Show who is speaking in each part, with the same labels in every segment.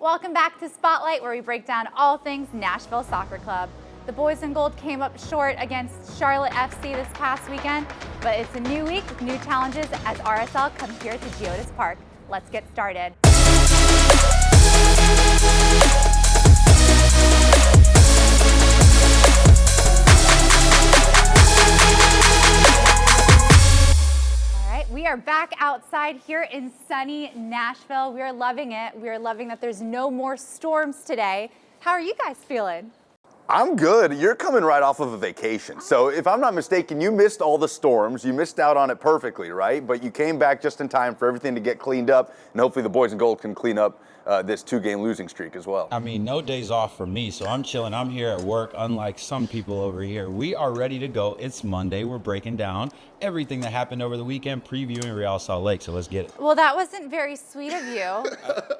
Speaker 1: Welcome back to Spotlight, where we break down all things Nashville Soccer Club. The boys in gold came up short against Charlotte FC this past weekend, but it's a new week with new challenges as RSL come here to Geodis Park. Let's get started. We are back outside here in sunny Nashville. We are loving it. We are loving that there's no more storms today. How are you guys feeling?
Speaker 2: I'm good. You're coming right off of a vacation. So if I'm not mistaken, you missed all the storms. You missed out on it perfectly, right? But you came back just in time for everything to get cleaned up, and hopefully the boys in gold can clean up this two-game losing streak as well.
Speaker 3: I mean, no days off for me, so I'm chilling. I'm here at work, unlike some people over here. We are ready to go. It's Monday. We're breaking down everything that happened over the weekend, previewing Real Salt Lake, so let's get it.
Speaker 1: Well, that wasn't very sweet of you.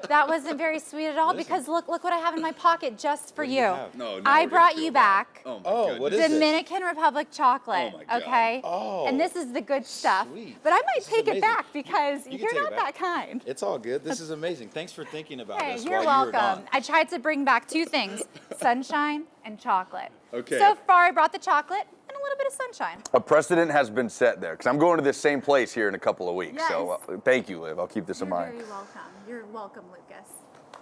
Speaker 1: That wasn't very sweet at all. Listen. Because look what I have in my pocket just for you.
Speaker 2: No,
Speaker 1: I brought you back
Speaker 2: what is
Speaker 1: Dominican Republic chocolate,
Speaker 2: Oh my God.
Speaker 1: Okay?
Speaker 4: Oh,
Speaker 1: and this is the good stuff.
Speaker 4: sweet.
Speaker 1: But I might take it
Speaker 4: amazing.
Speaker 1: back because
Speaker 4: You can
Speaker 1: you're
Speaker 4: take it
Speaker 1: not that
Speaker 4: back.
Speaker 1: kind.
Speaker 4: It's all good. This is amazing. Thanks for thinking about
Speaker 1: Hey,
Speaker 4: this
Speaker 1: you're
Speaker 4: while you were
Speaker 1: welcome.
Speaker 4: gone.
Speaker 1: I tried to bring back two things, sunshine and chocolate.
Speaker 2: Okay.
Speaker 1: So far, I brought the chocolate and a little bit of sunshine.
Speaker 2: A precedent has been set there, because I'm going to this same place here in a couple of weeks.
Speaker 1: Yes.
Speaker 2: So thank you, Liv. I'll keep this in mind.
Speaker 1: You're very welcome. You're welcome, Lucas.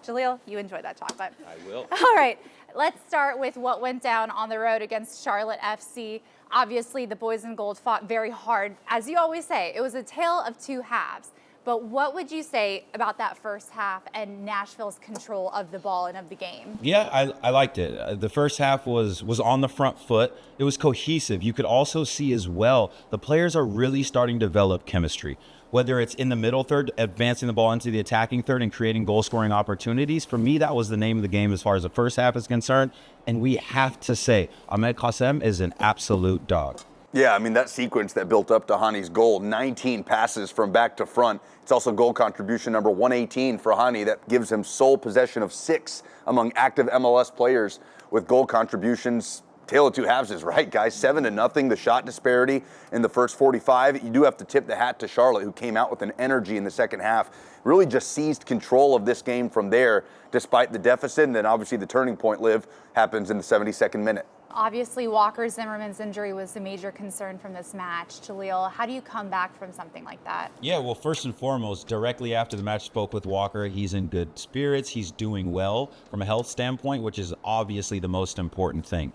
Speaker 1: Jaleel, you enjoy that chocolate.
Speaker 4: I will.
Speaker 1: All right, let's start with what went down on the road against Charlotte FC. Obviously, the boys in gold fought very hard. As you always say, it was a tale of two halves. But what would you say about that first half and Nashville's control of the ball and of the game?
Speaker 3: Yeah, I liked it. The first half was on the front foot. It was cohesive. You could also see as well, the players are really starting to develop chemistry. Whether it's in the middle third, advancing the ball into the attacking third and creating goal-scoring opportunities. For me, that was the name of the game as far as the first half is concerned. And we have to say, Ahmed Qassem is an absolute dog.
Speaker 2: Yeah, I mean, that sequence that built up to Hani's goal, 19 passes from back to front. It's also goal contribution number 118 for Hani. That gives him sole possession of 6 among active MLS players with goal contributions. Tale of two halves is right, guys. 7-0, the shot disparity in the first 45. You do have to tip the hat to Charlotte, who came out with an energy in the second half. Really just seized control of this game from there, despite the deficit. And then obviously the turning point, Liv, happens in the 72nd minute.
Speaker 1: Obviously, Walker Zimmerman's injury was a major concern from this match. Jaleel, how do you come back from something like that?
Speaker 3: Yeah, well, first and foremost, directly after the match, spoke with Walker. He's in good spirits. He's doing well from a health standpoint, which is obviously the most important thing.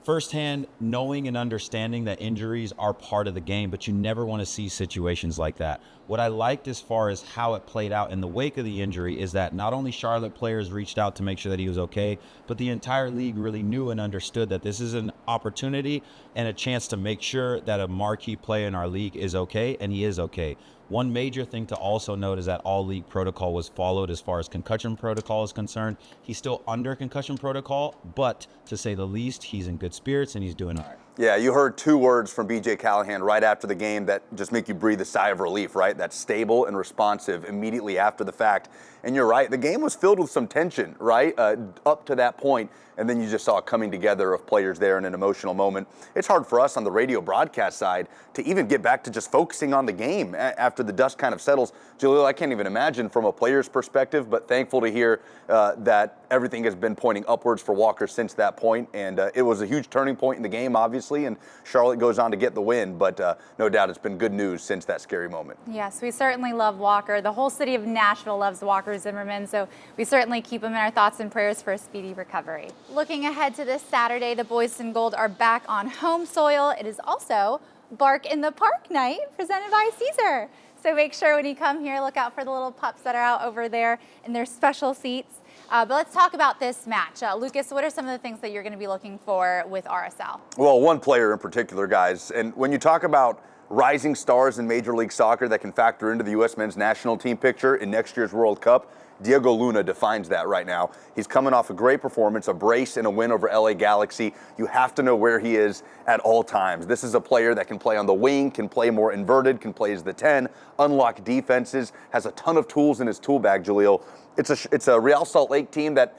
Speaker 3: Firsthand, knowing and understanding that injuries are part of the game, but you never want to see situations like that. What I liked as far as how it played out in the wake of the injury is that not only Charlotte players reached out to make sure that he was okay, but the entire league really knew and understood that this is an opportunity and a chance to make sure that a marquee player in our league is okay, and he is okay. One major thing to also note is that all league protocol was followed as far as concussion protocol is concerned. He's still under concussion protocol, but to say the least, he's in good spirits and he's doing all right.
Speaker 2: Yeah, you heard 2 words from BJ Callahan right after the game that just make you breathe a sigh of relief, right? That's stable and responsive immediately after the fact. And you're right, the game was filled with some tension, right? Up to that point, and then you just saw a coming together of players there in an emotional moment. It's hard for us on the radio broadcast side to even get back to just focusing on the game after the dust kind of settles. Jaleel, I can't even imagine from a player's perspective, but thankful to hear that everything has been pointing upwards for Walker since that point. And it was a huge turning point in the game, obviously, and Charlotte goes on to get the win. But no doubt it's been good news since that scary moment.
Speaker 1: Yes, we certainly love Walker. The whole city of Nashville loves Walker Zimmerman, so we certainly keep him in our thoughts and prayers for a speedy recovery. Looking ahead to this Saturday, the boys in gold are back on home soil. It is also Bark in the Park night presented by Caesar. So make sure when you come here, look out for the little pups that are out over there in their special seats. But let's talk about this match. Lucas, what are some of the things that you're going to be looking for with RSL?
Speaker 2: Well, one player in particular, guys. And when you talk about rising stars in Major League Soccer that can factor into the U.S. men's national team picture in next year's World Cup, Diego Luna defines that right now. He's coming off a great performance, a brace and a win over LA Galaxy. You have to know where he is at all times. This is a player that can play on the wing, can play more inverted, can play as the 10, unlock defenses, has a ton of tools in his tool bag, Jaleel. It's a Real Salt Lake team that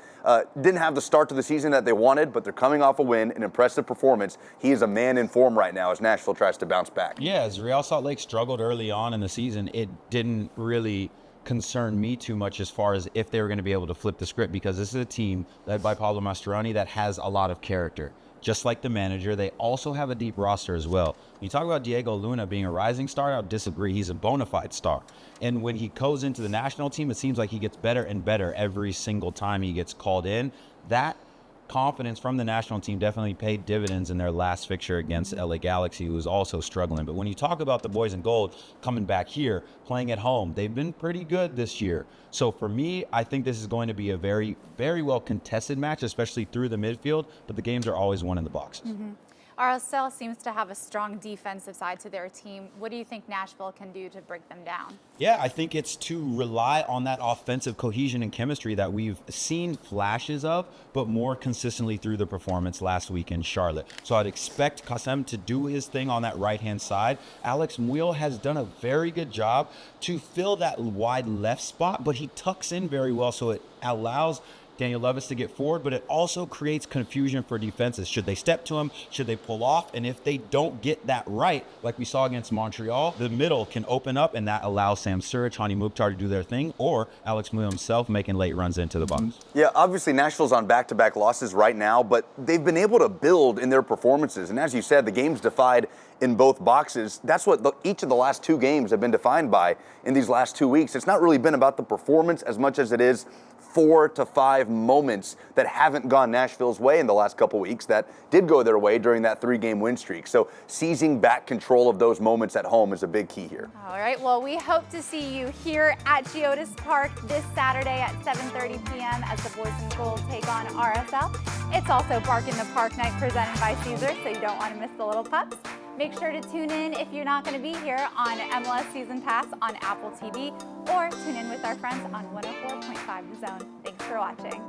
Speaker 2: didn't have the start to the season that they wanted, but they're coming off a win, an impressive performance. He is a man in form right now as Nashville tries to bounce back.
Speaker 3: Yeah, as Real Salt Lake struggled early on in the season, it didn't really concern me too much as far as if they were going to be able to flip the script, because this is a team led by Pablo Mastroeni that has a lot of character. Just like the manager, they also have a deep roster as well. You talk about Diego Luna being a rising star, I'll disagree. He's a bona fide star. And when he goes into the national team, it seems like he gets better and better every single time he gets called in. That confidence from the national team definitely paid dividends in their last fixture against LA Galaxy, who was also struggling. But when you talk about the boys in gold coming back here, playing at home, they've been pretty good this year. So for me, I think this is going to be a very, very well contested match, especially through the midfield, but the games are always won in the boxes.
Speaker 1: RSL seems to have a strong defensive side to their team. What do you think Nashville can do to break them down?
Speaker 3: Yeah, I think it's to rely on that offensive cohesion and chemistry that we've seen flashes of, but more consistently through the performance last week in Charlotte. So I'd expect Kassem to do his thing on that right-hand side. Alex Muyl has done a very good job to fill that wide left spot, but he tucks in very well, so it allows Daniel Levis to get forward, but it also creates confusion for defenses. Should they step to him? Should they pull off? And if they don't get that right, like we saw against Montreal, the middle can open up, and that allows Sam Suric, Hani Mukhtar to do their thing, or Alex Muyl himself making late runs into the box.
Speaker 2: Yeah, obviously Nashville's on back-to-back losses right now, but they've been able to build in their performances. And as you said, the game's defined in both boxes. That's what each of the last two games have been defined by in these last 2 weeks. It's not really been about the performance as much as it is 4 to 5 moments that haven't gone Nashville's way in the last couple weeks that did go their way during that 3-game win streak. So seizing back control of those moments at home is a big key here.
Speaker 1: All right, well, we hope to see you here at Geodis Park this Saturday at 7:30 p.m. as the Boys in Gold take on RSL. It's also Bark in the Park night presented by Caesar, so you don't want to miss the little pups. Make sure to tune in if you're not going to be here on MLS Season Pass on Apple TV, or tune in with our friends on 104.5 The Zone. Thanks for watching.